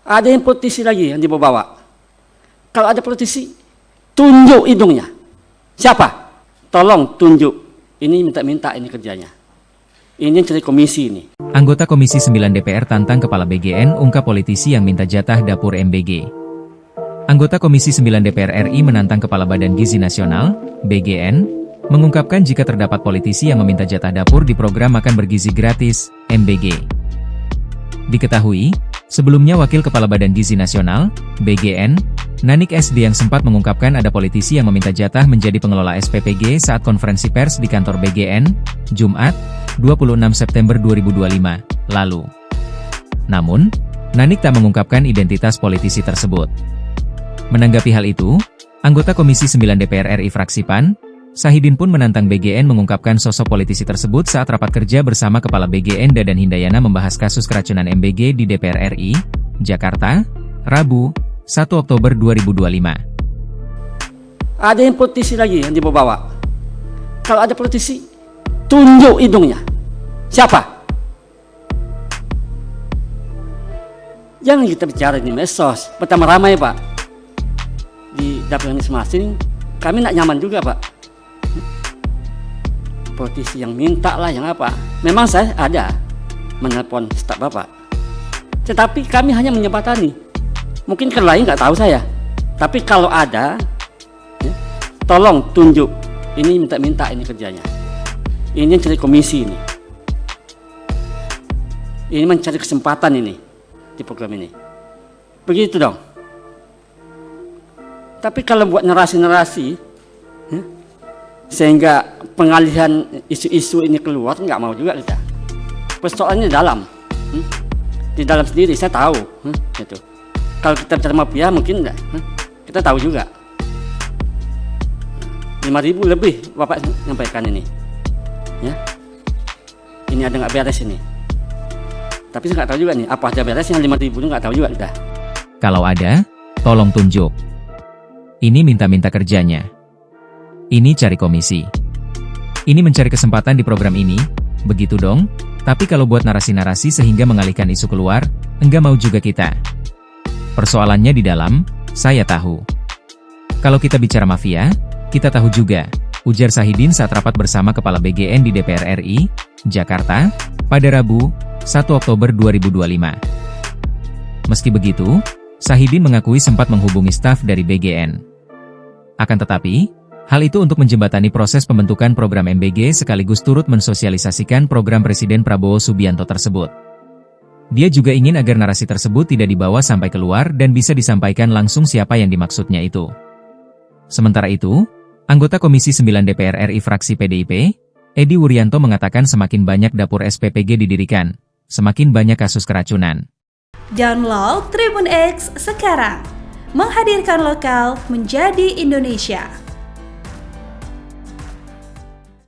Ada yang politisi lagi yang dibawa. Kalau ada politisi, tunjuk hidungnya. Siapa? Tolong tunjuk. Ini minta-minta ini kerjanya. Ini yang cari komisi ini. Anggota Komisi 9 DPR tantang Kepala BGN ungkap politisi yang minta jatah dapur MBG. Anggota Komisi 9 DPR RI menantang Kepala Badan Gizi Nasional, BGN, mengungkapkan jika terdapat politisi yang meminta jatah dapur di program makan bergizi gratis, MBG. Diketahui, sebelumnya Wakil Kepala Badan Gizi Nasional, BGN, Nanik SD yang sempat mengungkapkan ada politisi yang meminta jatah menjadi pengelola SPPG saat konferensi pers di kantor BGN, Jumat, 26 September 2025, lalu. Namun, Nanik tak mengungkapkan identitas politisi tersebut. Menanggapi hal itu, anggota Komisi 9 DPR RI fraksi PAN, Sahidin pun menantang BGN mengungkapkan sosok politisi tersebut saat rapat kerja bersama Kepala BGN Dadan Hindayana membahas kasus keracunan MBG di DPR RI, Jakarta, Rabu, 1 Oktober 2025. Ada yang politisi lagi yang dibawa. Kalau ada politisi, tunjuk hidungnya. Siapa? Jangan kita bicara di medsos. Pertama ramai Pak. Di dapur masing-masing, kami tidak nyaman juga Pak. Politisi yang minta lah, yang apa. Memang saya ada menelpon staf Bapak. Tetapi kami hanya menyebatani. Mungkin ke lain nggak tahu saya. Tapi kalau ada, ya, tolong tunjuk. Ini minta-minta ini kerjanya. Ini yang cari komisi ini. Ini mencari kesempatan ini di program ini. Begitu dong. Tapi kalau buat narasi-narasi, ya, sehingga pengalihan isu-isu ini keluar, nggak mau juga kita. Persoalannya dalam. Di dalam sendiri saya tahu. Gitu. Kalau kita bicara mafia mungkin enggak, kita tahu juga. 5.000 lebih Bapak nyampaikan ini. Ya. Ini ada nggak beres ini. Tapi saya nggak tahu juga nih, apa aja beresnya 5.000 itu nggak tahu juga kita. Kalau ada, tolong tunjuk. Ini minta-minta kerjanya. Ini cari komisi. Ini mencari kesempatan di program ini, begitu dong. Tapi kalau buat narasi-narasi sehingga mengalihkan isu keluar, enggak mau juga kita. Persoalannya di dalam, saya tahu. Kalau kita bicara mafia, kita tahu juga, ujar Sahidin saat rapat bersama Kepala BGN di DPR RI, Jakarta, pada Rabu, 1 Oktober 2025. Meski begitu, Sahidin mengakui sempat menghubungi staf dari BGN. Akan tetapi, hal itu untuk menjembatani proses pembentukan program MBG sekaligus turut mensosialisasikan program Presiden Prabowo Subianto tersebut. Dia juga ingin agar narasi tersebut tidak dibawa sampai keluar dan bisa disampaikan langsung siapa yang dimaksudnya itu. Sementara itu, anggota Komisi 9 DPR RI fraksi PDIP, Edi Wuryanto mengatakan semakin banyak dapur SPPG didirikan, semakin banyak kasus keracunan. Download Tribun X sekarang, menghadirkan lokal menjadi Indonesia.